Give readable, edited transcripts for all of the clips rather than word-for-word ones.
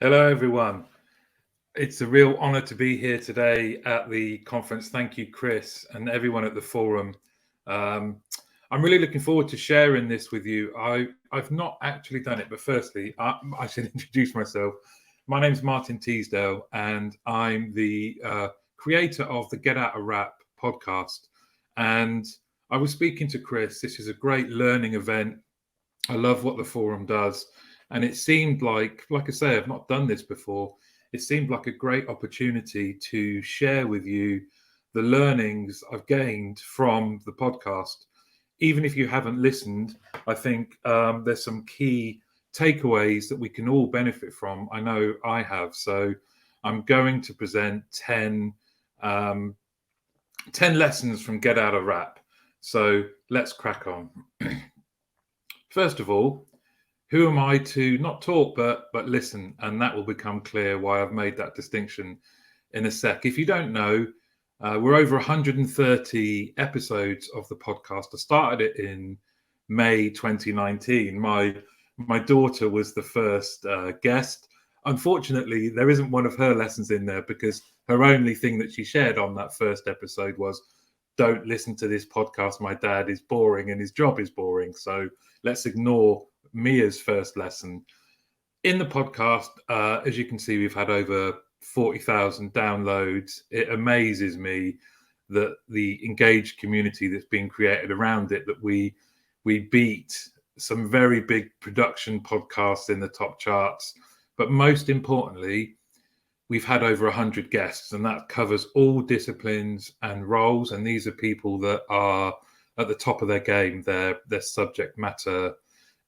Hello, everyone. It's a real honor to be here today at the conference. Thank you, Chris, and everyone at the forum. Um, I'm really looking forward to sharing this with you. I've not actually done it, but firstly, I should introduce myself. My name's Martin Teasdale, and I'm the creator of the Get Out of Rap podcast. And I was speaking to Chris. This is a great learning event. I love what the forum does. And it seemed like I say, I've not done this before. It seemed like a great opportunity to share with you the learnings I've gained from the podcast. Even if you haven't listened, I think there's some key takeaways that we can all benefit from. I know I have. So I'm going to present 10 lessons from Get Out of Rap. So let's crack on. First of all, who am I to not talk but listen? And that will become clear why I've made that distinction in a sec. If you don't know, we're over 130 episodes of the podcast. I started it in May 2019. My daughter was the first guest. Unfortunately, there isn't one of her lessons in there because her only thing that she shared on that first episode was, don't listen to this podcast. My dad is boring and his job is boring. So let's ignore Mia's first lesson. In the podcast, as you can see, we've had over 40,000 downloads. It amazes me that the engaged community that's been created around it, that we beat some very big production podcasts in the top charts. But most importantly, we've had over 100 guests, and that covers all disciplines and roles. And these are people that are at the top of their game, their subject matter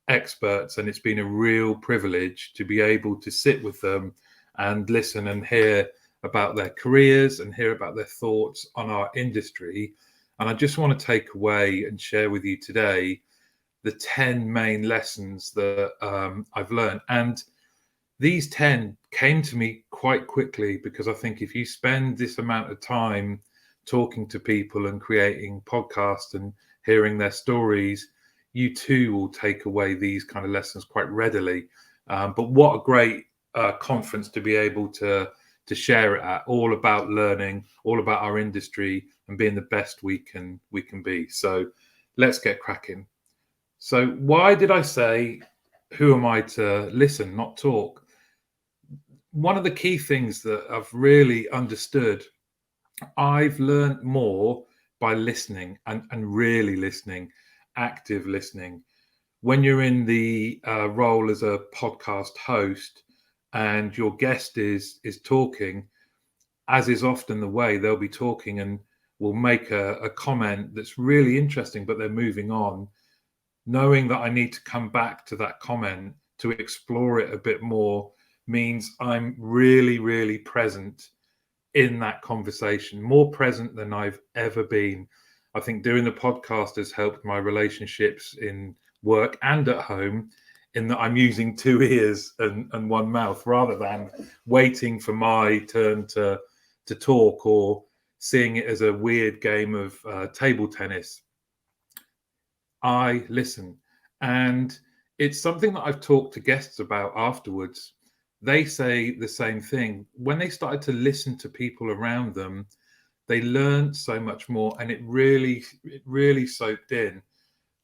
experts. And it's been a real privilege to be able to sit with them and listen and hear about their careers and hear about their thoughts on our industry. And I just want to take away and share with you today the 10 main lessons that I've learned. And these 10 came to me quite quickly because I think if you spend this amount of time talking to people and creating podcasts and hearing their stories, you too will take away these kind of lessons quite readily. But what a great conference to be able to share it at, all about learning, all about our industry and being the best we can be. So let's get cracking. So why did I say, who am I to listen, not talk? One of the key things that I've really understood, I've learned more by listening and really listening, active listening. When you're in the role as a podcast host and your guest is talking, as is often the way, they'll be talking and will make a comment that's really interesting, but they're moving on. Knowing that I need to come back to that comment to explore it a bit more means I'm really, really present in that conversation, more present than I've ever been. I think doing the podcast has helped my relationships in work and at home, in that I'm using two ears and one mouth rather than waiting for my turn to talk or seeing it as a weird game of table tennis. I listen. And it's something that I've talked to guests about afterwards. They say the same thing. When they started to listen to people around them, they learned so much more, and it really soaked in.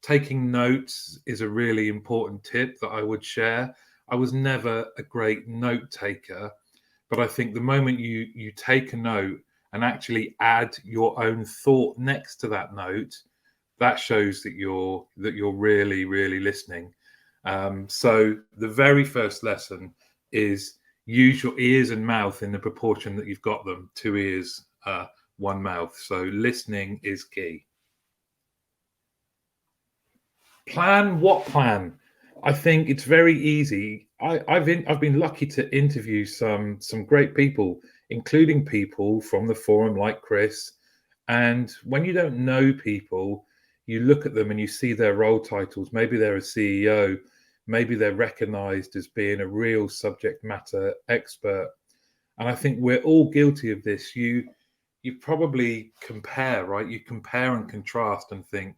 Taking notes is a really important tip that I would share. I was never a great note taker, but I think the moment you take a note and actually add your own thought next to that note, that shows that you're really listening. So the very first lesson is use your ears and mouth in the proportion that you've got them. Two ears, one mouth. So listening is key. Plan what plan? I think it's very easy. I've been lucky to interview some great people, including people from the forum like Chris. And when you don't know people, you look at them and you see their role titles. Maybe they're a CEO, maybe they're recognized as being a real subject matter expert. And I think we're all guilty of this. You probably compare, right? You compare and contrast and think,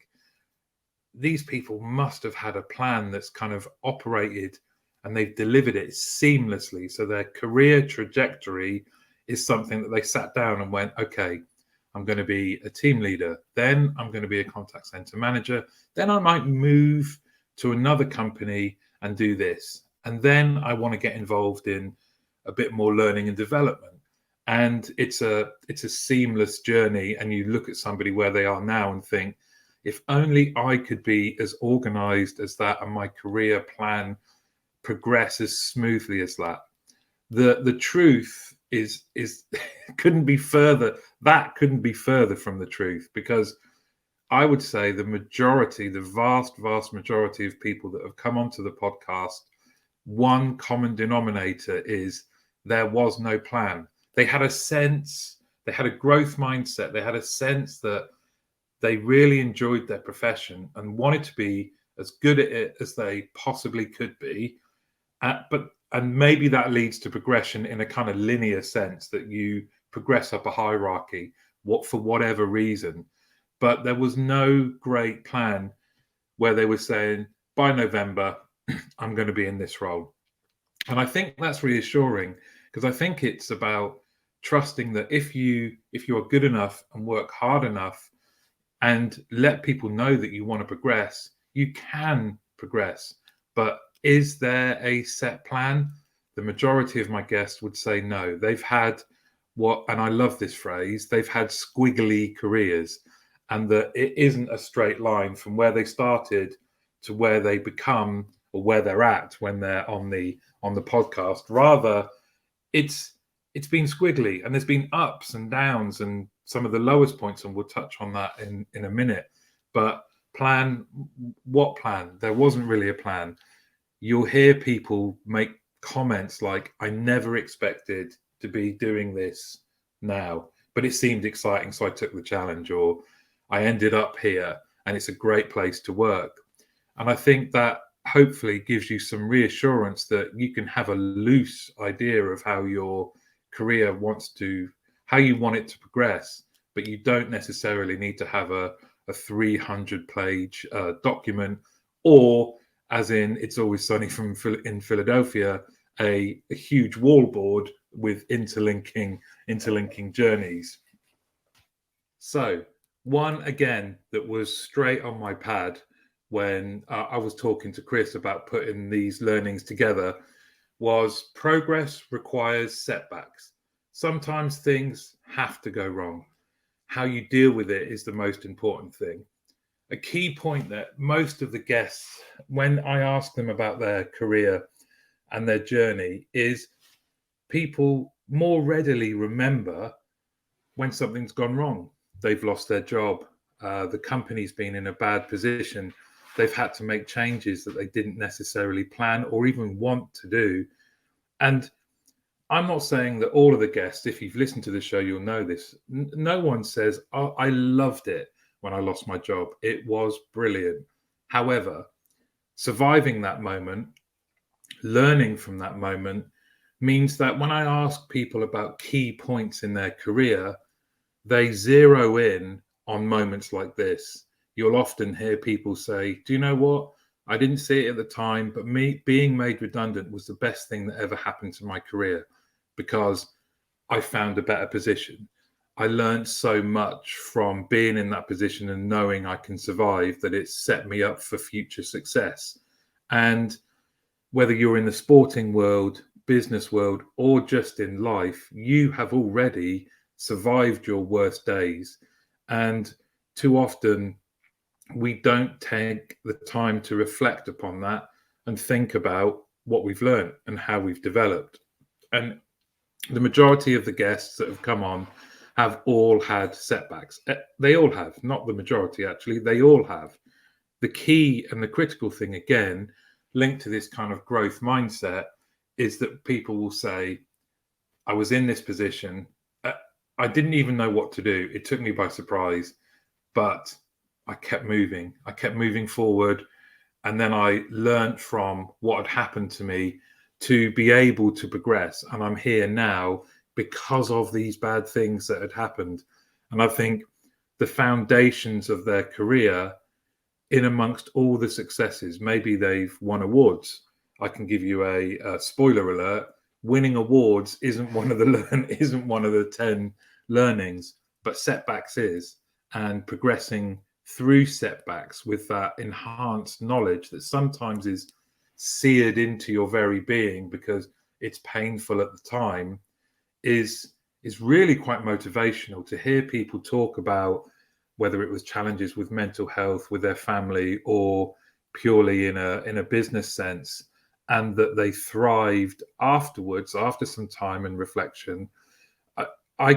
these people must have had a plan that's kind of operated and they've delivered it seamlessly. So their career trajectory is something that they sat down and went, okay, I'm going to be a team leader. Then I'm going to be a contact center manager. Then I might move to another company and do this. And then I want to get involved in a bit more learning and development. And it's a seamless journey. And you look at somebody where they are now and think, if only I could be as organized as that and my career plan progress as smoothly as that. The truth is couldn't be further. That couldn't be further from the truth, because I would say the vast majority of people that have come onto the podcast, one common denominator is there was no plan. They had a sense, they had a growth mindset, they had a sense that they really enjoyed their profession and wanted to be as good at it as they possibly could be. And maybe that leads to progression in a kind of linear sense, that you progress up a hierarchy, for whatever reason. But there was no great plan where they were saying, by November, I'm going to be in this role. And I think that's reassuring, because I think it's about trusting that if you are good enough and work hard enough and let people know that you want to progress, you can progress. But is there a set plan? The majority of my guests would say no. They've had and I love this phrase, they've had squiggly careers, and that it isn't a straight line from where they started to where they become or where they're at when they're on the podcast. Rather, it's been squiggly, and there's been ups and downs and some of the lowest points, and we'll touch on that in a minute. But what plan? There wasn't really a plan. You'll hear people make comments like, I never expected to be doing this now, but it seemed exciting, so I took the challenge, or I ended up here and it's a great place to work. And I think that hopefully gives you some reassurance that you can have a loose idea of how your career how you want it to progress, but you don't necessarily need to have a 300-page document, or, as in It's Always Sunny in Philadelphia, a huge wallboard with interlinking journeys. So one, again, that was straight on my pad when I was talking to Chris about putting these learnings together was progress requires setbacks. Sometimes things have to go wrong. How you deal with it is the most important thing. A key point that most of the guests, when I ask them about their career and their journey, is people more readily remember when something's gone wrong. They've lost their job. The company's been in a bad position. They've had to make changes that they didn't necessarily plan or even want to do. And I'm not saying that all of the guests, if you've listened to the show, you'll know this. No one says, oh, I loved it when I lost my job. It was brilliant. However, surviving that moment, learning from that moment, means that when I ask people about key points in their career, they zero in on moments like this. You'll often hear people say, do you know what? I didn't see it at the time, but me being made redundant was the best thing that ever happened to my career, because I found a better position. I learned so much from being in that position and knowing I can survive, that it's set me up for future success. And whether you're in the sporting world, business world, or just in life, you have already survived your worst days. And too often we don't take the time to reflect upon that and think about what we've learned and how we've developed. And the majority of the guests that have come on have all had setbacks. They all have, not the majority, actually. They all have. The key and the critical thing, again, linked to this kind of growth mindset, is that people will say, I was in this position. I didn't even know what to do. It took me by surprise, but I kept moving. I kept moving forward. And then I learned from what had happened to me to be able to progress. And I'm here now because of these bad things that had happened. And I think the foundations of their career, in amongst all the successes, maybe they've won awards. I can give you a spoiler alert: winning awards isn't one of the 10 learnings, but setbacks is, and progressing through setbacks with that enhanced knowledge that sometimes is seared into your very being because it's painful at the time is really quite motivational. To hear people talk about whether it was challenges with mental health with their family or purely in a business sense, and that they thrived afterwards after some time and reflection. I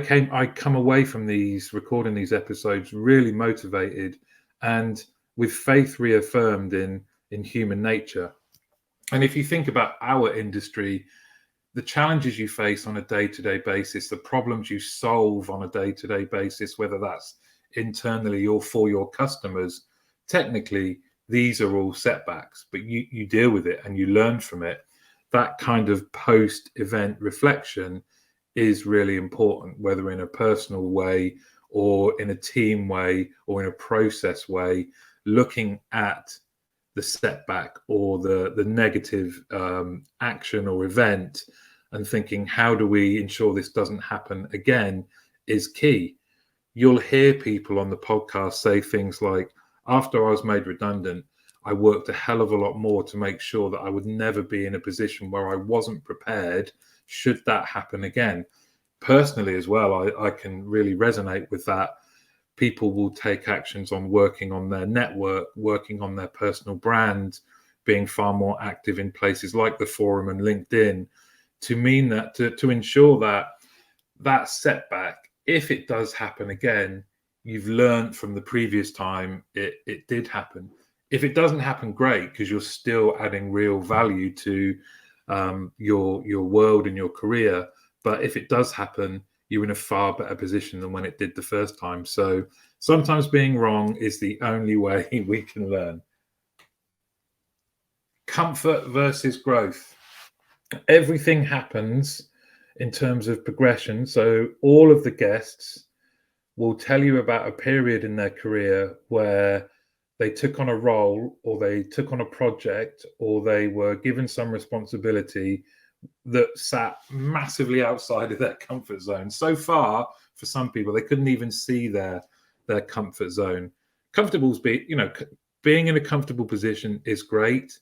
come away from these recording these episodes really motivated and with faith reaffirmed in human nature. And if you think about our industry, the challenges you face on a day-to-day basis, the problems you solve on a day-to-day basis, whether that's internally or for your customers, technically these are all setbacks, but you deal with it and you learn from it. That kind of post-event reflection is really important, whether in a personal way or in a team way or in a process way, looking at the setback or the negative action or event and thinking, how do we ensure this doesn't happen again, is key. You'll hear people on the podcast say things like, after I was made redundant, I worked a hell of a lot more to make sure that I would never be in a position where I wasn't prepared should that happen again. Personally as well, I can really resonate with that. People will take actions on working on their network, working on their personal brand, being far more active in places like the forum and LinkedIn, to mean that to ensure that that setback, if it does happen again, you've learned from the previous time it did happen. If it doesn't happen, great, because you're still adding real value to your world and your career. But if it does happen, you're in a far better position than when it did the first time. So sometimes being wrong is the only way we can learn. Comfort versus growth. Everything happens in terms of progression. So all of the guests will tell you about a period in their career where they took on a role or they took on a project or they were given some responsibility that sat massively outside of their comfort zone. So far, for some people, they couldn't even see their comfort zone. Being in a comfortable position is great,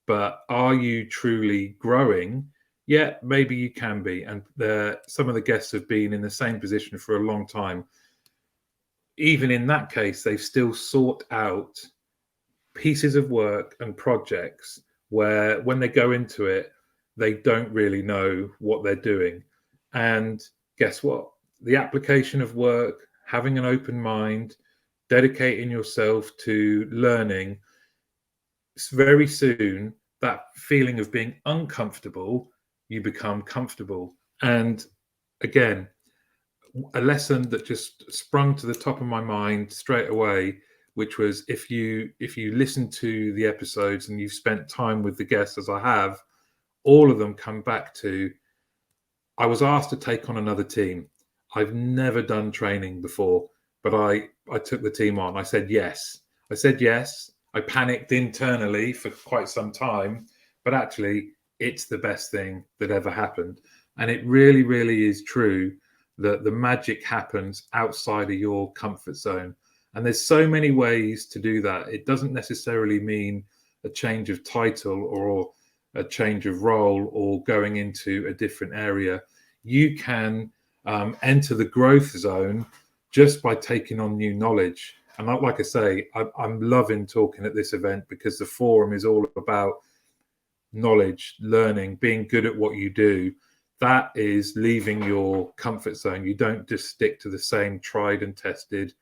but are you truly growing? Yeah, maybe you can be. And some of the guests have been in the same position for a long time. Even in that case, they've still sought out pieces of work and projects where when they go into it, they don't really know what they're doing. And guess what? The application of work, having an open mind, dedicating yourself to learning, very soon, that feeling of being uncomfortable, you become comfortable. And again, a lesson that just sprung to the top of my mind straight away, which was if you listen to the episodes and you've spent time with the guests as I have, all of them come back to, I was asked to take on another team. I've never done training before, but I took the team on. I said yes. I panicked internally for quite some time, but actually it's the best thing that ever happened. And it really, really is true that the magic happens outside of your comfort zone. And there's so many ways to do that. It doesn't necessarily mean a change of title or a change of role or going into a different area. You can enter the growth zone just by taking on new knowledge. And like I say, I'm loving talking at this event because the forum is all about knowledge, learning, being good at what you do. That is leaving your comfort zone. You don't just stick to the same tried and tested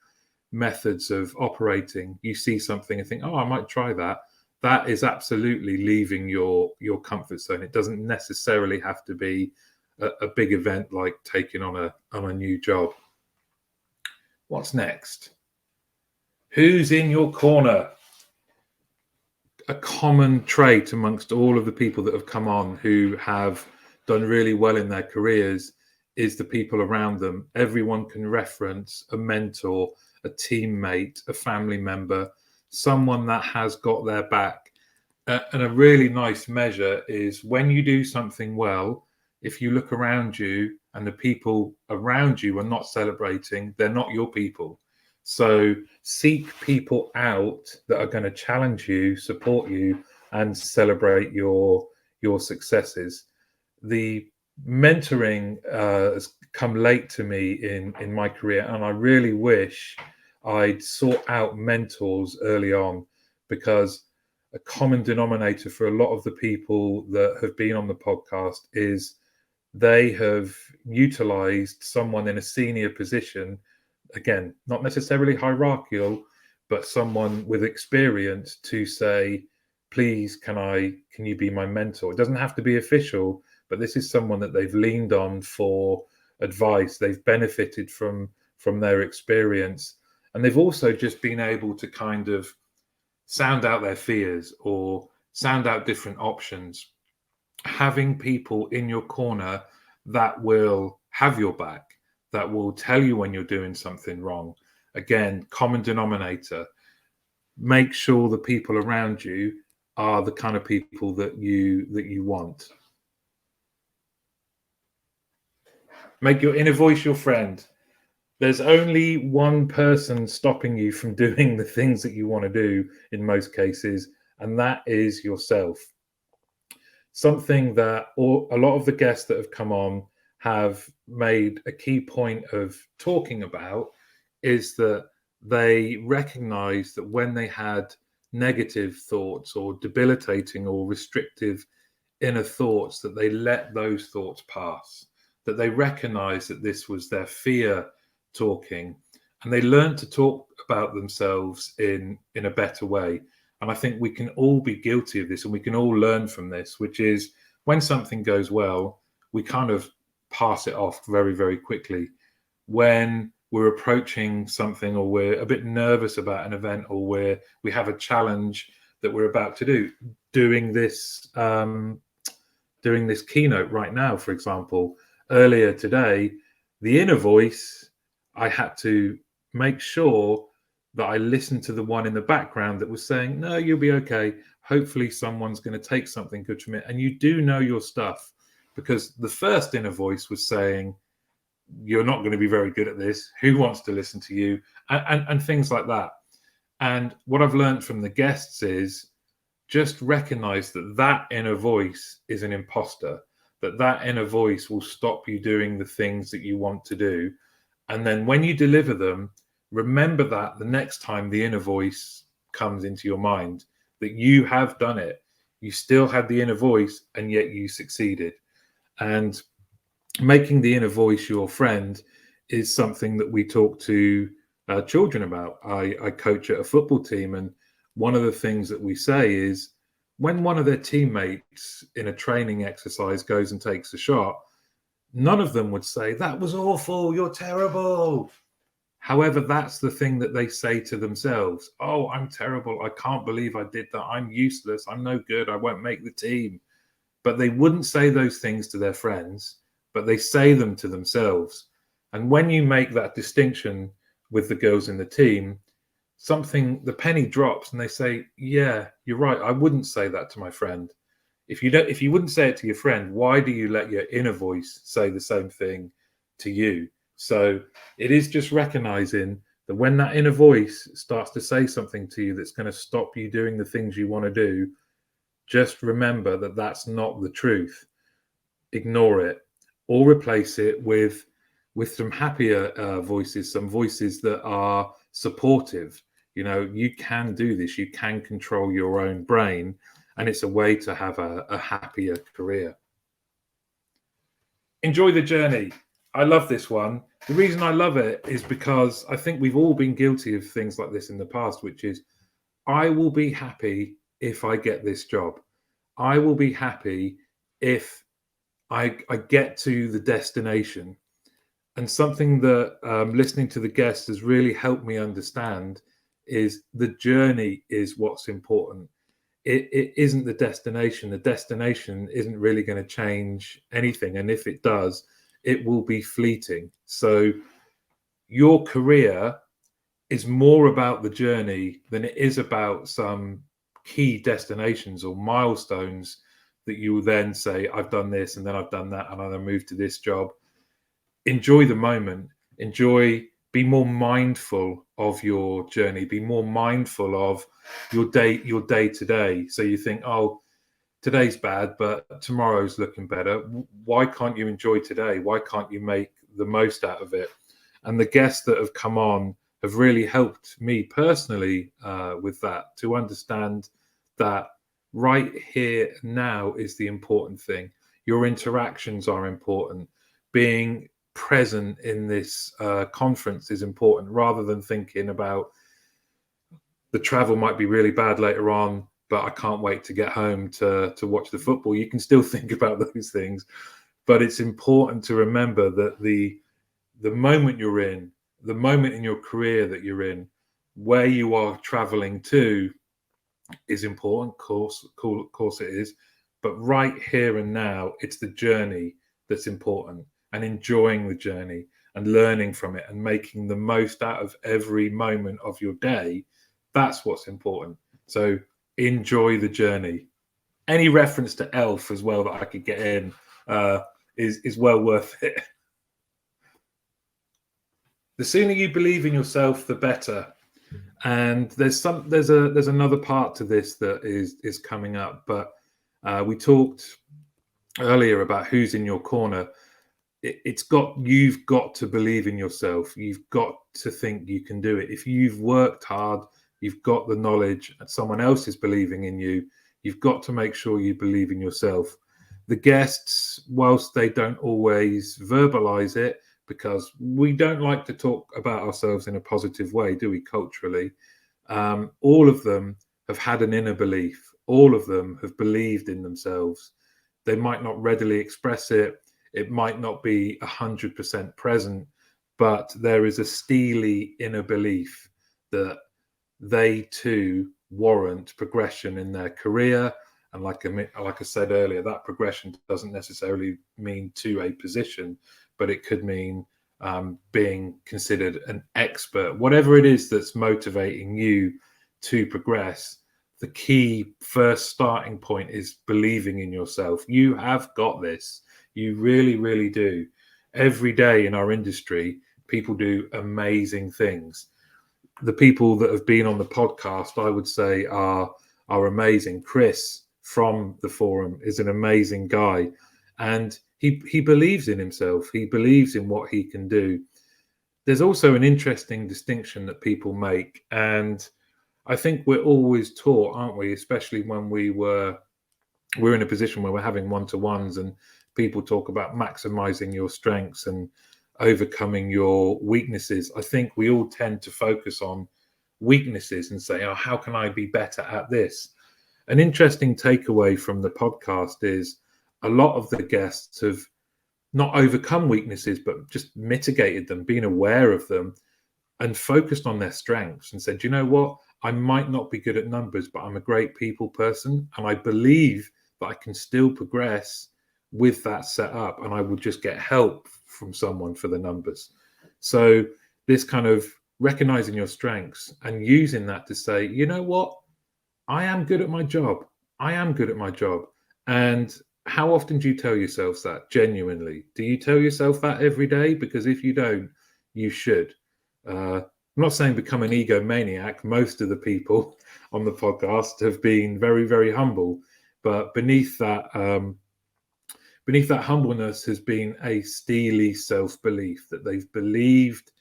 methods of operating. You see something and think, oh, I might try that. That is absolutely leaving your comfort zone. It doesn't necessarily have to be a big event like taking on a new job. What's next? Who's in your corner? A common trait amongst all of the people that have come on who have done really well in their careers is the people around them. Everyone can reference a mentor, a teammate, a family member, someone that has got their back. And a really nice measure is when you do something well, if you look around you and the people around you are not celebrating, they're not your people. So seek people out that are going to challenge you, support you, and celebrate your successes. The mentoring has come late to me in my career, and I really wish I'd sought out mentors early on, because a common denominator for a lot of the people that have been on the podcast is they have utilized someone in a senior position, again, not necessarily hierarchical, but someone with experience, to say, please, can you be my mentor? It doesn't have to be official, but this is someone that they've leaned on for advice. They've benefited from their experience, and they've also just been able to kind of sound out their fears or sound out different options. Having people in your corner that will have your back, that will tell you when you're doing something wrong. Again, common denominator. Make sure the people around you are the kind of people that you want. Make your inner voice your friend. There's only one person stopping you from doing the things that you want to do in most cases, and that is yourself. Something that a lot of the guests that have come on have made a key point of talking about is that they recognize that when they had negative thoughts or debilitating or restrictive inner thoughts, that they let those thoughts pass, that they recognize that this was their fear talking, and they learned to talk about themselves in a better way. And I think we can all be guilty of this, and we can all learn from this, which is when something goes well, we kind of pass it off very, very quickly. When we're approaching something, or we're a bit nervous about an event, or we have a challenge that we're about to do, doing this keynote right now, for example, earlier today, the inner voice, I had to make sure that I listened to the one in the background that was saying, no, you'll be okay. Hopefully someone's going to take something good from it. And you do know your stuff, because the first inner voice was saying, you're not going to be very good at this. Who wants to listen to you? And things like that. And what I've learned from the guests is just recognize that inner voice is an imposter, that inner voice will stop you doing the things that you want to do. And then when you deliver them, remember that the next time the inner voice comes into your mind, that you have done it. You still had the inner voice, and yet you succeeded. And making the inner voice your friend is something that we talk to children about. I coach at a football team, and one of the things that we say is, when one of their teammates in a training exercise goes and takes a shot, none of them would say, that was awful, you're terrible. However, that's the thing that they say to themselves. Oh, I'm terrible. I can't believe I did that. I'm useless. I'm no good. I won't make the team. But they wouldn't say those things to their friends, but they say them to themselves. And when you make that distinction with the girls in the team, the penny drops, and they say, yeah, you're right. I wouldn't say that to my friend. If you wouldn't say it to your friend, why do you let your inner voice say the same thing to you? So it is just recognizing that when that inner voice starts to say something to you that's going to stop you doing the things you want to do, just remember that that's not the truth. Ignore it, or replace it with some happier voices, some voices that are supportive. You can do this. You can control your own brain, and it's a way to have a happier career. Enjoy the journey. I love this one. The reason I love it is because I think we've all been guilty of things like this in the past, which is, I will be happy if I get this job. I will be happy if I get to the destination. And something that listening to the guests has really helped me understand is the journey is what's important. It isn't the destination. The destination isn't really going to change anything. And if it does, it will be fleeting. So your career is more about the journey than it is about some key destinations or milestones that you will then say, I've done this and then I've done that and then I moved to this job. Enjoy the moment. Be more mindful of your journey. Be more mindful of your day to day. So you think, oh, today's bad, but tomorrow's looking better. Why can't you enjoy today? Why can't you make the most out of it? And the guests that have come on have really helped me personally with that, to understand that right here now is the important thing. Your interactions are important. Being present in this conference is important, rather than thinking about the travel might be really bad later on, but I can't wait to get home to watch the football. You can still think about those things, but it's important to remember that the moment you're in, the moment in your career that you're in, where you are traveling to is important. Of course it is. But right here and now, it's the journey that's important, and enjoying the journey and learning from it and making the most out of every moment of your day. That's what's important. So enjoy the journey. Any reference to Elf as well that I could get in is well worth it. The sooner you believe in yourself, the better. And there's another part to this that is coming up, but we talked earlier about who's in your corner. You've got to believe in yourself. You've got to think you can do it. If you've worked hard, you've got the knowledge, and someone else is believing in you, you've got to make sure you believe in yourself. The guests, whilst they don't always verbalize it, because we don't like to talk about ourselves in a positive way, do we, culturally? All of them have had an inner belief. All of them have believed in themselves. They might not readily express it. It might not be 100% present, but there is a steely inner belief that they too warrant progression in their career. And like I said earlier, that progression doesn't necessarily mean to a position, but it could mean being considered an expert. Whatever it is that's motivating you to progress, the key first starting point is believing in yourself. You have got this. You really, really do. Every day in our industry, people do amazing things. The people that have been on the podcast, I would say, are amazing. Chris from the forum is an amazing guy, and he believes in himself. He believes in what he can do. There's also an interesting distinction that people make, and I think we're always taught, aren't we, especially when we're in a position where we're having one-to-ones and people talk about maximizing your strengths and overcoming your weaknesses. I think we all tend to focus on weaknesses and say, oh, how can I be better at this? An interesting takeaway from the podcast is a lot of the guests have not overcome weaknesses, but just mitigated them, been aware of them, and focused on their strengths and said, you know what? I might not be good at numbers, but I'm a great people person, and I believe that I can still progress with that set up, and I will just get help from someone for the numbers. So this kind of recognizing your strengths and using that to say, you know what? I am good at my job. I am good at my job. And how often do you tell yourself that genuinely? Do you tell yourself that every day? Because if you don't, you should. I'm not saying become an egomaniac. Most of the people on the podcast have been very, very humble, but beneath that humbleness has been a steely self-belief that they've believed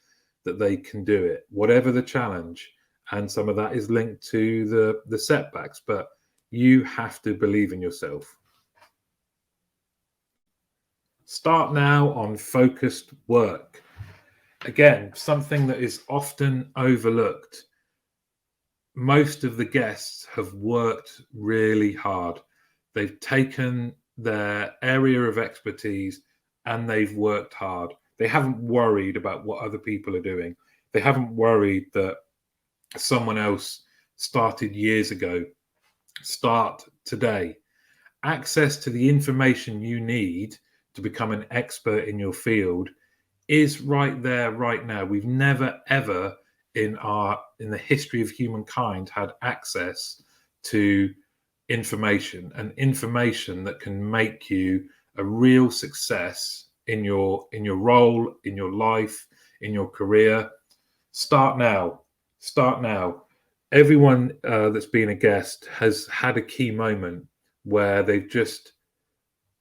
that they can do it, whatever the challenge. And some of that is linked to the setbacks, but you have to believe in yourself. Start now on focused work. Again, something that is often overlooked. Most of the guests have worked really hard. They've taken their area of expertise and they've worked hard. They haven't worried about what other people are doing. They haven't worried that someone else started years ago. Start today. Access to the information you need to become an expert in your field is right there, right now. We've never, ever in the history of humankind had access to information, and information that can make you a real success in your role, in your life, in your career. Start now. Start now. Everyone that's been a guest has had a key moment where they've just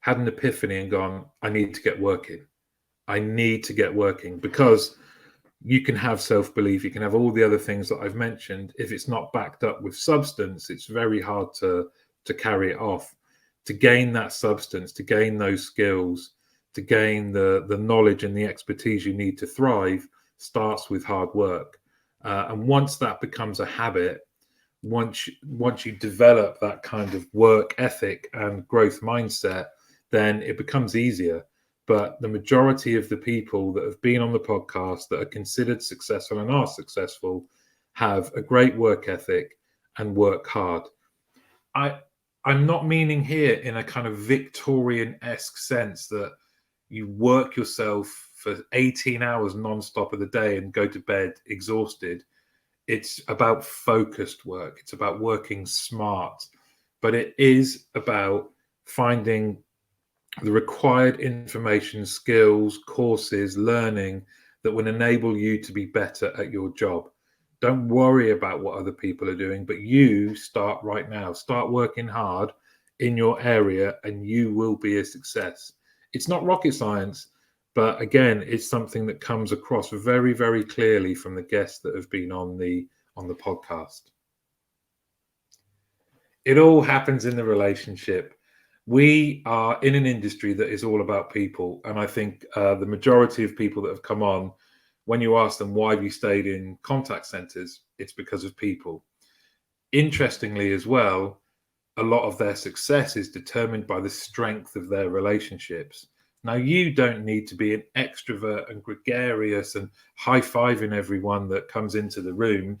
had an epiphany and gone, I need to get working. I need to get working, because you can have self-belief, you can have all the other things that I've mentioned. If it's not backed up with substance, it's very hard to carry it off. To gain that substance, to gain those skills, to gain the knowledge and the expertise you need to thrive, starts with hard work. And once that becomes a habit, once you develop that kind of work ethic and growth mindset, then it becomes easier. But the majority of the people that have been on the podcast that are considered successful and are successful have a great work ethic and work hard. I'm not meaning here in a kind of Victorian-esque sense that you work yourself for 18 hours non-stop of the day and go to bed exhausted. It's about focused work. It's about working smart. But it is about finding the required information, skills, courses, learning that will enable you to be better at your job. Don't worry about what other people are doing, but you start right now. Start working hard in your area and you will be a success. It's not rocket science, but again, it's something that comes across very, very clearly from the guests that have been on the podcast. It all happens in the relationship. We are in an industry that is all about people. And I think the majority of people that have come on, when you ask them why have you stayed in contact centers, it's because of people. Interestingly as well, a lot of their success is determined by the strength of their relationships. Now, you don't need to be an extrovert and gregarious and high-fiving everyone that comes into the room.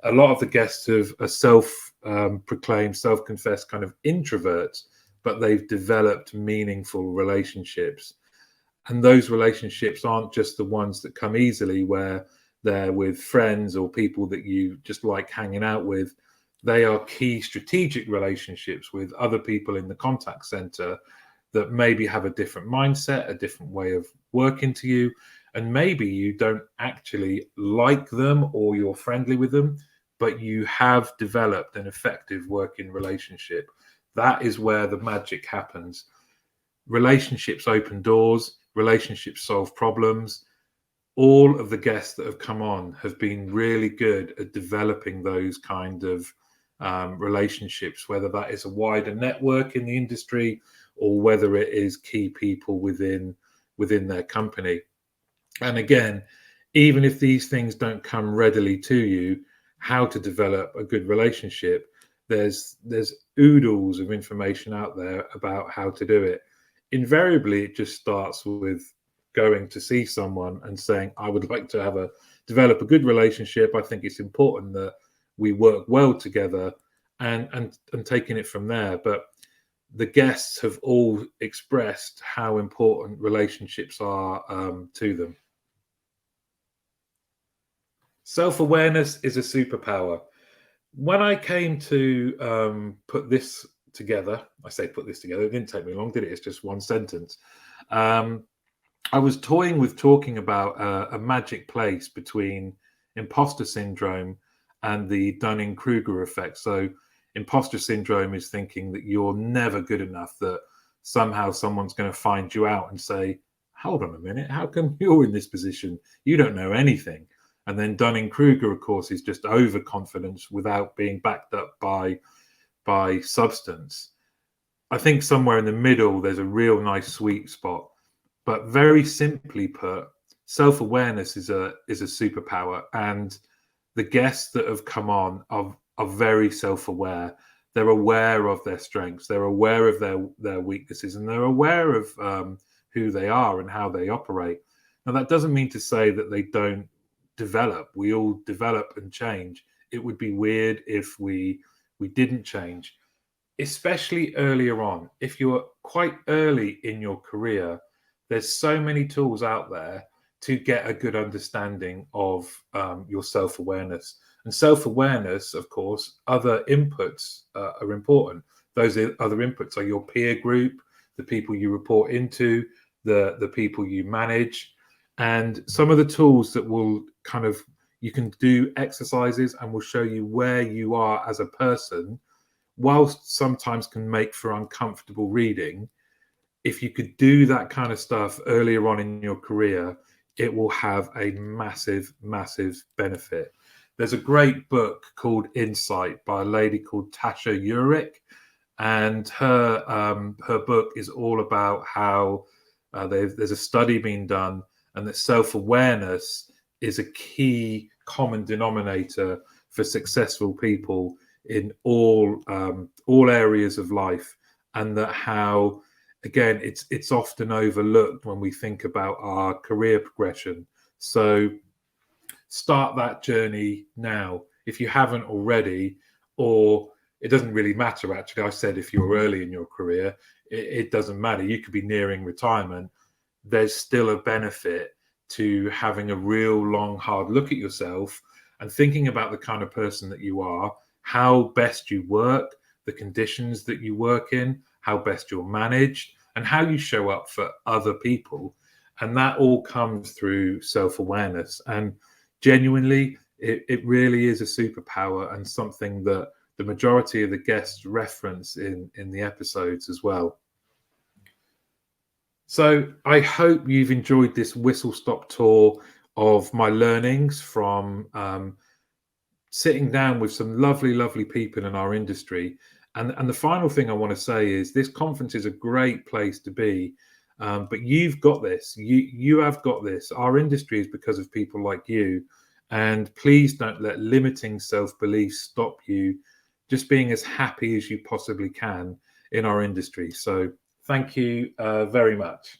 A lot of the guests are self-proclaimed, self-confessed kind of introverts, but they've developed meaningful relationships. And those relationships aren't just the ones that come easily, where they're with friends or people that you just like hanging out with. They are key strategic relationships with other people in the contact center that maybe have a different mindset, a different way of working to you. And maybe you don't actually like them or you're friendly with them, but you have developed an effective working relationship. That is where the magic happens. Relationships open doors, relationships solve problems. All of the guests that have come on have been really good at developing those kind of relationships, whether that is a wider network in the industry or whether it is key people within their company. And again, even if these things don't come readily to you, how to develop a good relationship, there's oodles of information out there about how to do it. Invariably, it just starts with going to see someone and saying, I would like to develop a good relationship. I think it's important that we work well together, and taking it from there. But the guests have all expressed how important relationships are to them. Self-awareness is a superpower. When I came to put this together, I say put this together, it didn't take me long, did it? It's just one sentence. I was toying with talking about a magic place between imposter syndrome and the Dunning-Kruger effect. So imposter syndrome is thinking that you're never good enough, that somehow someone's going to find you out and say, hold on a minute, how come you're in this position? You don't know anything. And then Dunning-Kruger, of course, is just overconfidence without being backed up by substance. I think somewhere in the middle, there's a real nice sweet spot. But very simply put, self-awareness is a superpower. And the guests that have come on are very self-aware. They're aware of their strengths. They're aware of their weaknesses, and they're aware of who they are and how they operate. Now, that doesn't mean to say that they don't develop. We all develop and change. It would be weird if we didn't change, especially earlier on. If you're quite early in your career, there's so many tools out there to get a good understanding of your self-awareness. And self-awareness, of course, other inputs are important. Those other inputs are your peer group, the people you report into, the people you manage, and some of the tools that will kind of, you can do exercises and will show you where you are as a person, whilst sometimes can make for uncomfortable reading. If you could do that kind of stuff earlier on in your career, it will have a massive, massive benefit. There's a great book called Insight by a lady called Tasha Eurich, and her book is all about how there's a study being done, and that self-awareness is a key common denominator for successful people in all areas of life, and that how, again, it's often overlooked when we think about our career progression. So start that journey now if you haven't already, or it doesn't really matter. Actually, I said if you're early in your career, it doesn't matter. You could be nearing retirement. There's still a benefit to having a real long, hard look at yourself and thinking about the kind of person that you are, how best you work, the conditions that you work in, how best you're managed, and how you show up for other people. And that all comes through self-awareness. And genuinely, it really is a superpower, and something that the majority of the guests reference in the episodes as well. So I hope you've enjoyed this whistle-stop tour of my learnings from sitting down with some lovely, lovely people in our industry. And the final thing I want to say is this conference is a great place to be, but you've got this. You have got this. Our industry is because of people like you, and please don't let limiting self-belief stop you just being as happy as you possibly can in our industry. So thank you very much.